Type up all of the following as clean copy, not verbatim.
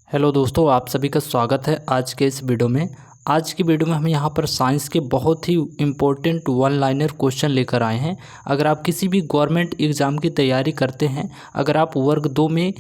Hello दोस्तों, आप सभी का स्वागत है आज के इस वीडियो में। आज की वीडियो में हम यहाँ पर साइंस के बहुत ही इम्पोर्टेंट वन लाइनर क्वेश्चन लेकर आए हैं। अगर आप किसी भी गवर्नमेंट एग्ज़ाम की तैयारी करते हैं, अगर आप वर्ग 2 में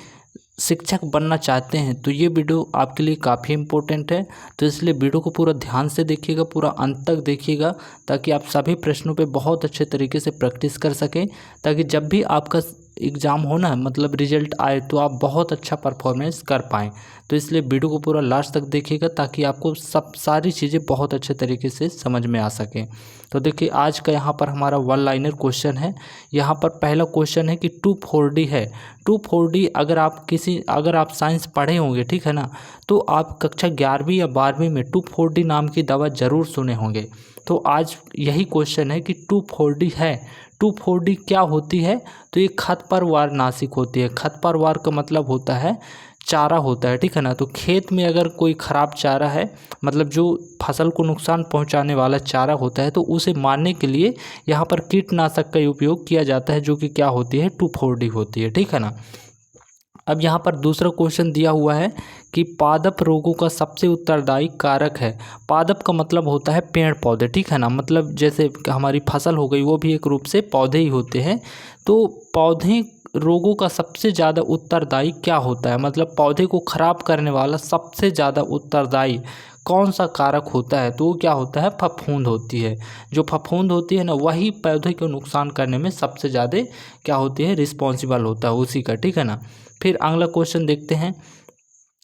शिक्षक बनना चाहते हैं तो ये वीडियो आपके लिए काफ़ी इम्पोर्टेंट है। तो इसलिए वीडियो को पूरा ध्यान से देखिएगा, पूरा अंत तक देखिएगा, ताकि आप सभी प्रश्नों पे बहुत अच्छे तरीके से प्रैक्टिस कर सकें, ताकि जब भी आपका एग्ज़ाम हो ना, मतलब रिजल्ट आए, तो आप बहुत अच्छा परफॉर्मेंस कर पाएँ। तो इसलिए वीडियो को पूरा लास्ट तक देखिएगा ताकि आपको सारी चीज़ें बहुत अच्छे तरीके से समझ में आ सकें। तो देखिए, आज का यहाँ पर हमारा वन लाइनर क्वेश्चन है। यहाँ पर पहला क्वेश्चन है कि 2,4-D है। 2,4-D अगर आप साइंस पढ़े होंगे, ठीक है ना, तो आप कक्षा 11वीं या 12वीं में 2,4-D नाम की दवा ज़रूर सुने होंगे। तो आज यही क्वेश्चन है कि 2,4-D है। 2,4-D क्या होती है? तो ये खरपतवार नाशक होती है। खरपतवार का मतलब होता है चारा होता है, ठीक है ना। तो खेत में अगर कोई ख़राब चारा है, मतलब जो फसल को नुकसान पहुंचाने वाला चारा होता है, तो उसे मारने के लिए यहाँ पर कीटनाशक का उपयोग किया जाता है, जो कि क्या होती है? 2,4-D होती है, ठीक है ना। अब यहाँ पर दूसरा क्वेश्चन दिया हुआ है कि पादप रोगों का सबसे उत्तरदायी कारक है। पादप का मतलब होता है पेड़ पौधे, ठीक है ना। मतलब जैसे हमारी फसल हो गई, वो भी एक रूप से पौधे ही होते हैं। तो पौधे रोगों का सबसे ज़्यादा उत्तरदायी क्या होता है? मतलब पौधे को ख़राब करने वाला सबसे ज़्यादा उत्तरदायी कौन सा कारक होता है? तो वो क्या होता है? फफूंद होती है। जो फफूंद होती है ना, वही पौधे को नुकसान करने में सबसे ज़्यादा क्या होती है? रिस्पॉन्सिबल होता है उसी का, ठीक है ना। फिर अगला क्वेश्चन देखते हैं।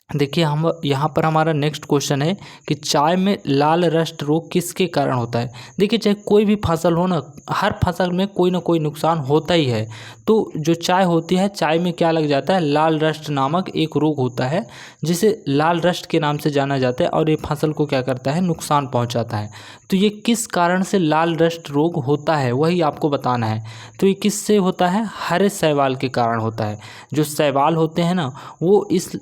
देखिए, हम यहाँ पर हमारा नेक्स्ट क्वेश्चन है कि चाय में लाल रस्ट रोग किसके कारण होता है? देखिए, चाहे कोई भी फसल हो ना, हर फसल में कोई ना कोई नुकसान होता ही है। तो जो चाय होती है, चाय में क्या लग जाता है? लाल रस्ट नामक एक रोग होता है, जिसे लाल रस्ट के नाम से जाना जाता है, और ये फसल को क्या करता है? नुकसान पहुँचाता है। तो ये किस कारण से लाल रस्ट रोग होता है, वही आपको बताना है। तो ये किससे होता है? हरे शैवाल के कारण होता है। जो शैवाल होते हैं ना, वो इस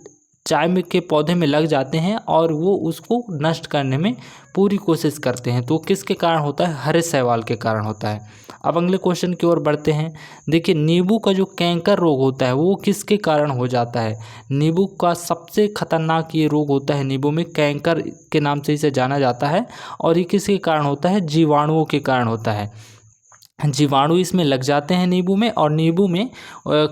चाय में के पौधे में लग जाते हैं और वो उसको नष्ट करने में पूरी कोशिश करते हैं। तो किसके कारण होता है? हरे शैवाल के कारण होता है। अब अगले क्वेश्चन की ओर बढ़ते हैं। देखिए, नींबू का जो कैंकर रोग होता है, वो किसके कारण हो जाता है? नींबू का सबसे खतरनाक ये रोग होता है, नींबू में कैंकर के नाम से इसे जाना जाता है। और ये किसके कारण होता है? जीवाणुओं के कारण होता है। जीवाणु इसमें लग जाते हैं नींबू में, और नींबू में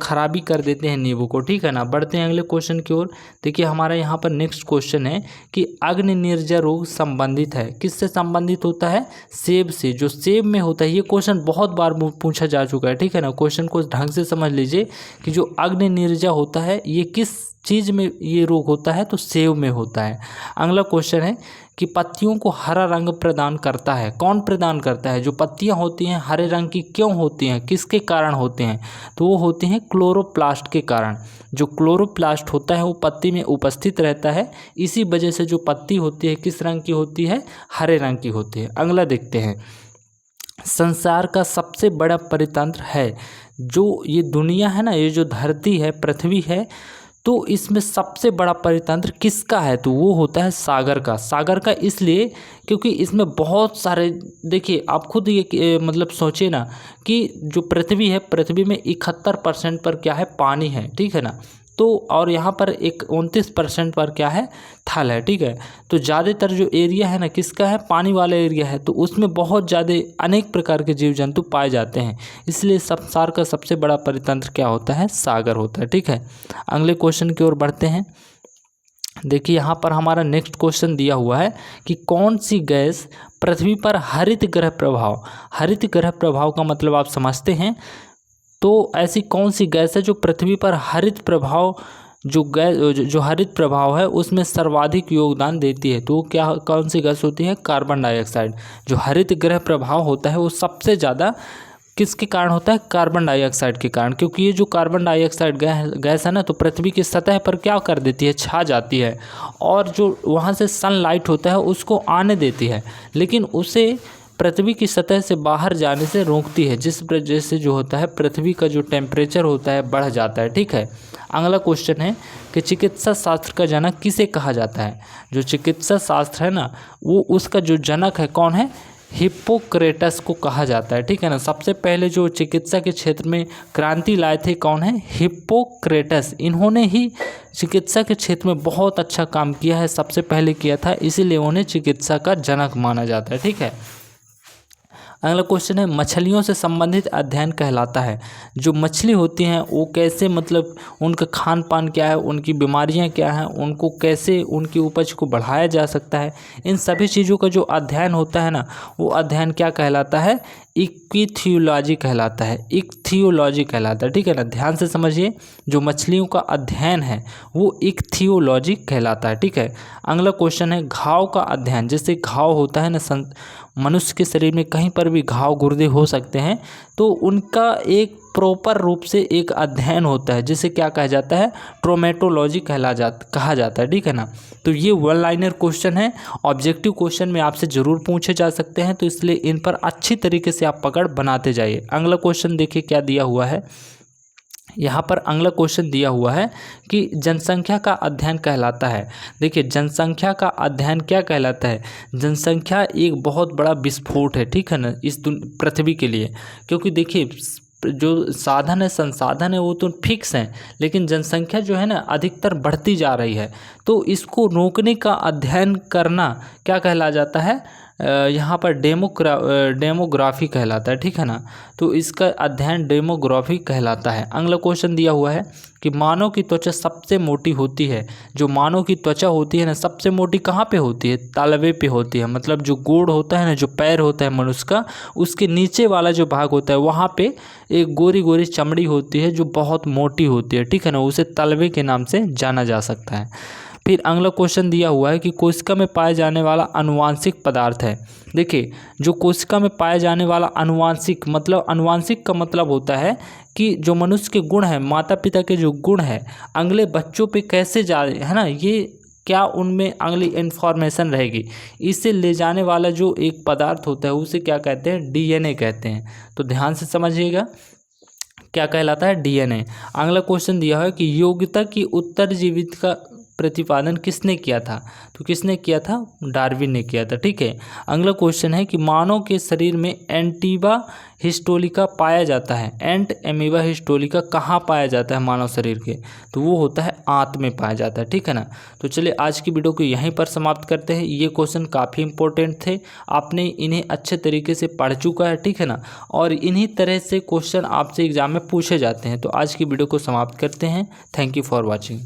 खराबी कर देते हैं नींबू को, ठीक है ना। बढ़ते हैं अगले क्वेश्चन की ओर। देखिए, हमारा यहाँ पर नेक्स्ट क्वेश्चन है कि अग्नि निर्जर रोग संबंधित है। किससे संबंधित होता है? सेब से। जो सेब में होता है, ये क्वेश्चन बहुत बार पूछा जा चुका है, ठीक है ना। क्वेश्चन को ढंग से समझ लीजिए कि जो अग्नि निर्जर होता है, ये किस चीज़ में ये रोग होता है? तो सेब में होता है। अगला क्वेश्चन है कि पत्तियों को हरा रंग प्रदान करता है। कौन प्रदान करता है? जो पत्तियां होती हैं हरे रंग की क्यों होती हैं, किसके कारण होते हैं? तो वो होते हैं क्लोरोप्लास्ट के कारण। जो क्लोरोप्लास्ट होता है वो पत्ती में उपस्थित रहता है, इसी वजह से जो पत्ती होती है किस रंग की होती है? हरे रंग की होती है। अगला देखते हैं। संसार का सबसे बड़ा परितंत्र है, जो ये दुनिया है ना, ये जो धरती है, पृथ्वी है, तो इसमें सबसे बड़ा परितंत्र किसका है? तो वो होता है सागर का। सागर का इसलिए क्योंकि इसमें बहुत सारे, देखिए आप खुद ये मतलब सोचिए ना कि जो पृथ्वी है, पृथ्वी में 71% पर क्या है? पानी है, ठीक है ना। तो और यहाँ पर 29% पर क्या है? थल है, ठीक है। तो ज़्यादातर जो एरिया है ना, किसका है? पानी वाला एरिया है। तो उसमें बहुत ज़्यादा अनेक प्रकार के जीव जंतु पाए जाते हैं, इसलिए संसार का सबसे बड़ा परितंत्र क्या होता है? सागर होता है, ठीक है। अगले क्वेश्चन की ओर बढ़ते हैं। देखिए, यहाँ पर हमारा नेक्स्ट क्वेश्चन दिया हुआ है कि कौन सी गैस पृथ्वी पर हरित ग्रह प्रभाव, हरित ग्रह प्रभाव का मतलब आप समझते हैं। तो ऐसी कौन सी गैस है जो पृथ्वी पर हरित प्रभाव, जो हरित प्रभाव है उसमें सर्वाधिक योगदान देती है? तो क्या कौन सी गैस होती है? Carbon dioxide. जो हरित ग्रह प्रभाव होता है वो सबसे ज़्यादा किसके कारण होता है? कार्बन डाइऑक्साइड के कारण। क्योंकि ये जो कार्बन डाइऑक्साइड गैस है ना, तो पृथ्वी की सतह पर क्या कर देती है? छा जाती है, और जो वहाँ से सनलाइट होता है उसको आने देती है, लेकिन उसे पृथ्वी की सतह से बाहर जाने से रोकती है, जिस वजह से जो होता है पृथ्वी का जो टेम्परेचर होता है बढ़ जाता है, ठीक है। अगला क्वेश्चन है कि चिकित्सा शास्त्र का जनक किसे कहा जाता है? जो चिकित्सा शास्त्र है ना, वो उसका जो जनक है कौन है? हिप्पोक्रेटस को कहा जाता है, ठीक है ना। सबसे पहले जो चिकित्सा के क्षेत्र में क्रांति लाए थे कौन है? हिप्पोक्रेटस। इन्होंने ही चिकित्सा के क्षेत्र में बहुत अच्छा काम किया है, सबसे पहले किया था, इसीलिए उन्हें चिकित्सा का जनक माना जाता है, ठीक है। अगला क्वेश्चन है मछलियों से संबंधित अध्ययन कहलाता है। जो मछली होती हैं वो कैसे, मतलब उनका खान पान क्या है, उनकी बीमारियां क्या हैं, उनको कैसे उनकी उपज को बढ़ाया जा सकता है, इन सभी चीज़ों का जो अध्ययन होता है ना, वो अध्ययन क्या कहलाता है? इक्थियोलॉजी कहलाता है, इक्थियोलॉजी कहलाता है, ठीक है ना। ध्यान से समझिए, जो मछलियों का अध्ययन है वो इक्थियोलॉजी कहलाता है, ठीक है। अगला क्वेश्चन है घाव का अध्ययन। जैसे घाव होता है ना, मनुष्य के शरीर में कहीं पर भी घाव गुर्दे हो सकते हैं, तो उनका एक प्रॉपर रूप से एक अध्ययन होता है, जिसे क्या कहा जाता है? ट्रोमेटोलॉजी कहा जाता है, ठीक है ना। तो ये वन लाइनर क्वेश्चन है, ऑब्जेक्टिव क्वेश्चन में आपसे ज़रूर पूछे जा सकते हैं, तो इसलिए इन पर अच्छी तरीके से आप पकड़ बनाते जाइए। अगला क्वेश्चन देखिए क्या दिया हुआ है। यहाँ पर अगला क्वेश्चन दिया हुआ है कि जनसंख्या का अध्ययन कहलाता है। देखिए जनसंख्या का अध्ययन क्या कहलाता है? जनसंख्या एक बहुत बड़ा विस्फोट है, ठीक है ना, इस पृथ्वी के लिए। क्योंकि देखिए जो साधन है, संसाधन है, वो तो फिक्स हैं, लेकिन जनसंख्या जो है ना अधिकतर बढ़ती जा रही है, तो इसको रोकने का अध्ययन करना क्या कहला जाता है? यहाँ पर डेमोग्राफी कहलाता है, ठीक है ना। तो इसका अध्ययन डेमोग्राफी कहलाता है। अगला क्वेश्चन दिया हुआ है कि मानव की त्वचा सबसे मोटी होती है। जो मानव की त्वचा होती है ना, सबसे मोटी कहाँ पे होती है? तालवे पे होती है। मतलब जो गोड़ होता है ना, जो पैर होता है मनुष्य का, उसके नीचे वाला जो भाग होता है वहाँ पे एक गोरी गोरी चमड़ी होती है जो बहुत मोटी होती है, ठीक है ना। उसे तलवे के नाम से जाना जा सकता है। फिर अगला क्वेश्चन दिया हुआ है कि कोशिका में पाए जाने वाला आनुवांशिक पदार्थ है। देखिए जो कोशिका में पाए जाने वाला आनुवांशिक, मतलब आनुवांशिक का मतलब होता है कि जो मनुष्य के गुण हैं, माता पिता के जो गुण हैं, अगले बच्चों पे कैसे जा रहे है ना, ये क्या उनमें अगली इन्फॉर्मेशन रहेगी, इसे ले जाने वाला जो एक पदार्थ होता है उसे क्या कहते हैं? डीएनए कहते हैं। तो ध्यान से समझिएगा क्या कहलाता है? डीएनए। अगला क्वेश्चन दिया है कि योग्यता की उत्तरजीविता का प्रतिपादन किसने किया था? तो किसने किया था? डार्विन ने किया था, ठीक है। अगला क्वेश्चन है कि मानव के शरीर में एंटीबा हिस्टोलिका पाया जाता है। एंट एमीबा हिस्टोलिका कहाँ पाया जाता है मानव शरीर के? तो वो होता है आंत में पाया जाता है, ठीक है ना। तो चलिए आज की वीडियो को यहीं पर समाप्त करते हैं। ये क्वेश्चन काफ़ी इंपॉर्टेंट थे, आपने इन्हें अच्छे तरीके से पढ़ चुका है, ठीक है ना। और इन्हीं तरह से क्वेश्चन आपसे एग्जाम में पूछे जाते हैं। तो आज की वीडियो को समाप्त करते हैं। Thank you for watching.